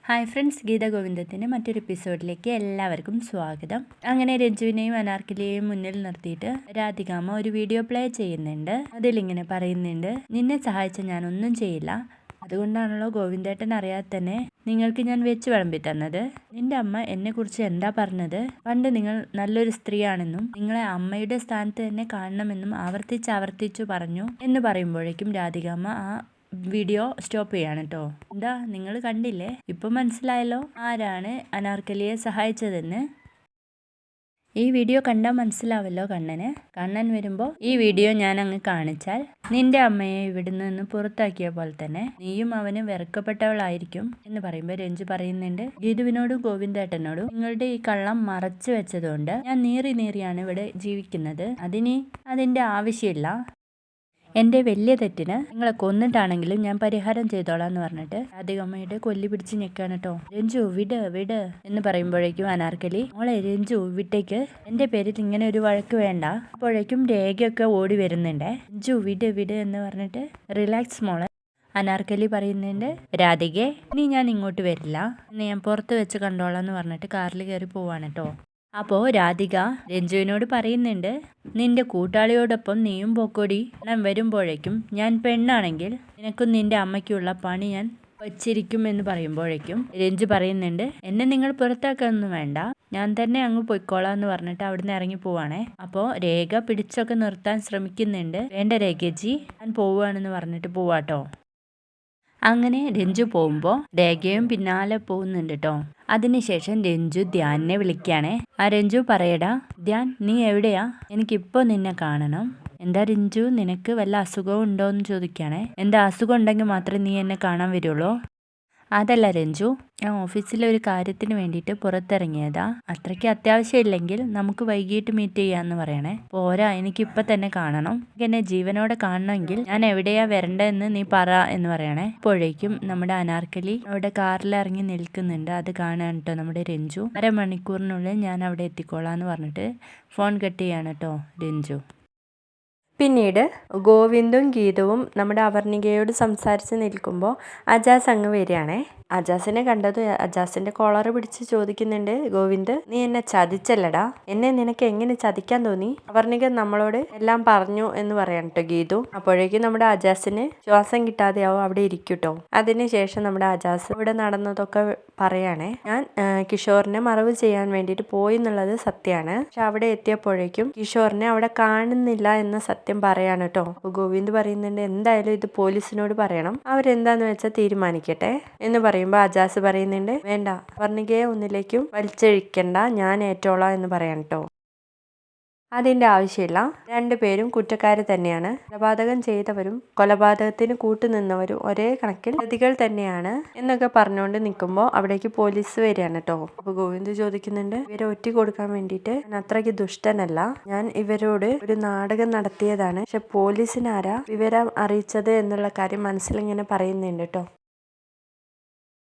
Hi friends, Geetha ഗോവിന്ദത്തിൻ്റെ മറ്റൊരു എപ്പിസോഡിലേക്ക് എല്ലാവർക്കും സ്വാഗതം. അങ്ങനെ രഞ്ജുവിനെയും അനാർക്കലിയെയും മുന്നിൽ നിർത്തിയിട്ട് രാധികാമ്മ ഒരു വീഡിയോ പ്ലേ ചെയ്യുന്നുണ്ട്. അതിലിങ്ങനെ പറയുന്നുണ്ട്, നിന്നെ സഹായിച്ച ഞാനൊന്നും ചെയ്യില്ല, അതുകൊണ്ടാണല്ലോ ഗോവിന്ദേട്ടൻ അറിയാതെ തന്നെ നിങ്ങൾക്ക് ഞാൻ വെച്ച് വിളമ്പി തന്നത്. നിന്റെ അമ്മ എന്നെക്കുറിച്ച് എന്താ പറഞ്ഞത്? പണ്ട് നിങ്ങൾ നല്ലൊരു സ്ത്രീയാണെന്നും നിങ്ങളെ അമ്മയുടെ സ്ഥാനത്ത് തന്നെ കാണണമെന്നും ആവർത്തിച്ചു പറഞ്ഞു എന്ന് പറയുമ്പോഴേക്കും രാധികാമ്മ ആ വീഡിയോ സ്റ്റോപ്പ് ചെയ്യാണ് കേട്ടോ. എന്താ നിങ്ങൾ കണ്ടില്ലേ? ഇപ്പം മനസ്സിലായല്ലോ ആരാണ് അനാർക്കലിയെ സഹായിച്ചതെന്ന്. ഈ വീഡിയോ കണ്ടാൽ മനസ്സിലാവല്ലോ കണ്ണൻ വരുമ്പോൾ ഈ വീഡിയോ ഞാൻ അങ്ങ് കാണിച്ചാൽ നിന്റെ അമ്മയെ ഇവിടുന്ന് നിന്ന് പുറത്താക്കിയ പോലെ തന്നെ നീയും അവന് വെറുക്കപ്പെട്ടവളായിരിക്കും എന്ന് പറയുമ്പോൾ രഞ്ജു പറയുന്നുണ്ട്, ഗീതുവിനോടും ഗോവിന്ദേട്ടനോടും നിങ്ങളുടെ ഈ കള്ളം മറച്ചു വെച്ചതുകൊണ്ട് ഞാൻ നീറിയാണ് ഇവിടെ ജീവിക്കുന്നത്. അതിന്റെ ആവശ്യമില്ല. എൻ്റെ വലിയ തെറ്റിന് നിങ്ങളെ കൊന്നിട്ടാണെങ്കിലും ഞാൻ പരിഹാരം ചെയ്തോളാം എന്ന് പറഞ്ഞിട്ട് രാധികമ്മയുടെ കൊല്ലി പിടിച്ച് ഞെക്കാണ് കേട്ടോ. രഞ്ജു വിട് എന്ന് പറയുമ്പോഴേക്കും അനാർക്കലി, മോളെ രഞ്ജു വിട്ടേക്ക്, എൻ്റെ പേരിൽ ഇങ്ങനെ ഒരു വഴക്ക് വേണ്ട. അപ്പോഴേക്കും രേഖയൊക്കെ ഓടി വരുന്നുണ്ട്. രഞ്ജു വിട് എന്ന് പറഞ്ഞിട്ട് റിലാക്സ് മോളെ. അനാർക്കലി പറയുന്നുണ്ട്, രാധികെ ഇനി ഞാൻ ഇങ്ങോട്ട് വരില്ല, ഇനി ഞാൻ പുറത്ത് വെച്ച് കണ്ടോളാം എന്ന് പറഞ്ഞിട്ട് കാറിൽ കയറി പോവാണ് കേട്ടോ. അപ്പോൾ രാധിക രഞ്ജുവിനോട് പറയുന്നുണ്ട്, നിന്റെ കൂട്ടാളിയോടൊപ്പം നീയും പോക്കോടി. ഞാൻ വരുമ്പോഴേക്കും ഞാൻ പെണ്ണാണെങ്കിൽ നിനക്കും നിന്റെ അമ്മയ്ക്കുള്ള പണി ഞാൻ വച്ചിരിക്കും എന്ന് പറയുമ്പോഴേക്കും രഞ്ജു പറയുന്നുണ്ട്, എന്നെ നിങ്ങൾ പുറത്താക്കാനൊന്നും വേണ്ട, ഞാൻ തന്നെ അങ്ങ് പൊയ്ക്കോളാം എന്ന് പറഞ്ഞിട്ട് അവിടുന്ന് ഇറങ്ങി പോവാണേ. അപ്പോൾ രേഖ പിടിച്ചൊക്കെ നിർത്താൻ ശ്രമിക്കുന്നുണ്ട്. വേണ്ട രേഖജി, ഞാൻ പോവുകയാണെന്ന് പറഞ്ഞിട്ട് പോവാട്ടോ. അങ്ങനെ രഞ്ജു പോകുമ്പോൾ രേഖയും പിന്നാലെ പോകുന്നുണ്ട് കേട്ടോ. അതിനുശേഷം രഞ്ജു ധ്യാനിനെ വിളിക്കുകയാണേ. ആ രഞ്ജു പറയടാ ധ്യാൻ, നീ എവിടെയാ? എനിക്കിപ്പോൾ നിന്നെ കാണണം. എന്താ രഞ്ജു, നിനക്ക് വല്ല അസുഖവും ഉണ്ടോ എന്ന് ചോദിക്കുകയാണേ. എന്താ അസുഖം ഉണ്ടെങ്കിൽ മാത്രമേ നീ എന്നെ കാണാൻ വരുള്ളൂ? അതല്ല രഞ്ജു, ഞാൻ ഓഫീസിലെ ഒരു കാര്യത്തിന് വേണ്ടിയിട്ട് പുറത്തിറങ്ങിയതാ. അത്രയ്ക്ക് അത്യാവശ്യമില്ലെങ്കിൽ നമുക്ക് വൈകിട്ട് മീറ്റ് ചെയ്യാന്ന് പറയണേ. പോരാ, എനിക്കിപ്പം തന്നെ കാണണം. എന്നെ ജീവനോടെ കാണണമെങ്കിൽ ഞാൻ എവിടെയാ വരണ്ടെന്ന് നീ പറ എന്ന് പറയണേ. അപ്പോഴേക്കും നമ്മുടെ അനാർക്കലി അവിടെ കാറിലിറങ്ങി നിൽക്കുന്നുണ്ട്. അത് കാണാൻ കേട്ടോ നമ്മുടെ രഞ്ജു. അരമണിക്കൂറിനുള്ളിൽ ഞാൻ അവിടെ എത്തിക്കോളാന്ന് പറഞ്ഞിട്ട് ഫോൺ കട്ട് ചെയ്യാണ് കേട്ടോ രഞ്ജു. പിന്നീട് ഗോവിന്ദും ഗീതവും നമ്മുടെ അവർണികയോട് സംസാരിച്ച് നിൽക്കുമ്പോൾ അജാസ് അങ്ങ് വരികയാണേ. അജാസിനെ കണ്ടത് അജാസിന്റെ കോളർ പിടിച്ച് ചോദിക്കുന്നുണ്ട്, ഗോവിന്ദ് നീ എന്നെ ചതിച്ചല്ലടാ, എന്നെ നിനക്ക് എങ്ങനെ ചതിക്കാൻ തോന്നി? അവർണിക നമ്മളോട് എല്ലാം പറഞ്ഞു എന്ന് പറയാൻ കേട്ടോ ഗീതു. അപ്പോഴേക്കും നമ്മുടെ അജാസിന് ശ്വാസം കിട്ടാതെയാവും അവിടെ ഇരിക്കൂട്ടോ. അതിനുശേഷം നമ്മുടെ അജാസ് ഇവിടെ നടന്നതൊക്കെ പറയാണേ. ഞാൻ കിഷോറിനെ മറവ് ചെയ്യാൻ വേണ്ടിയിട്ട് പോയി എന്നുള്ളത് സത്യമാണ്. പക്ഷെ അവിടെ എത്തിയപ്പോഴേക്കും കിഷോറിനെ അവിടെ കാണുന്നില്ല എന്ന സത്യം പറയാണ് കേട്ടോ. ഗോവിന്ദ് പറയുന്നുണ്ട്, എന്തായാലും ഇത് പോലീസിനോട് പറയണം, അവരെന്താന്ന് വെച്ചാൽ തീരുമാനിക്കട്ടെ എന്ന് പറയുമ്പോൾ അജാസ് പറയുന്നുണ്ട്, വേണ്ട, വർണികയെ ഒന്നിലേക്കും വലിച്ചഴിക്കണ്ട, ഞാൻ ഏറ്റോളാം എന്ന് പറയാൻ കേട്ടോ. അതിൻ്റെ ആവശ്യമില്ല, രണ്ടുപേരും കുറ്റക്കാർ തന്നെയാണ്. കൊലപാതകം ചെയ്തവരും കൊലപാതകത്തിന് കൂട്ടുനിന്നവരും ഒരേ കണക്കിൽ പ്രതികൾ തന്നെയാണ് എന്നൊക്കെ പറഞ്ഞുകൊണ്ട് നിൽക്കുമ്പോൾ അവിടേക്ക് പോലീസ് വരികയാണ് കേട്ടോ. അപ്പോൾ ഗോവിന്ദ് ചോദിക്കുന്നുണ്ട്, ഇവരെ ഒറ്റ കൊടുക്കാൻ വേണ്ടിയിട്ട് ഞാൻ അത്രയ്ക്ക് ദുഷ്ടനല്ല, ഞാൻ ഇവരോട് ഒരു നാടകം നടത്തിയതാണ്. പക്ഷെ പോലീസിനാരാ വിവരം അറിയിച്ചത് എന്നുള്ള കാര്യം മനസ്സിലിങ്ങനെ പറയുന്നുണ്ട് കേട്ടോ.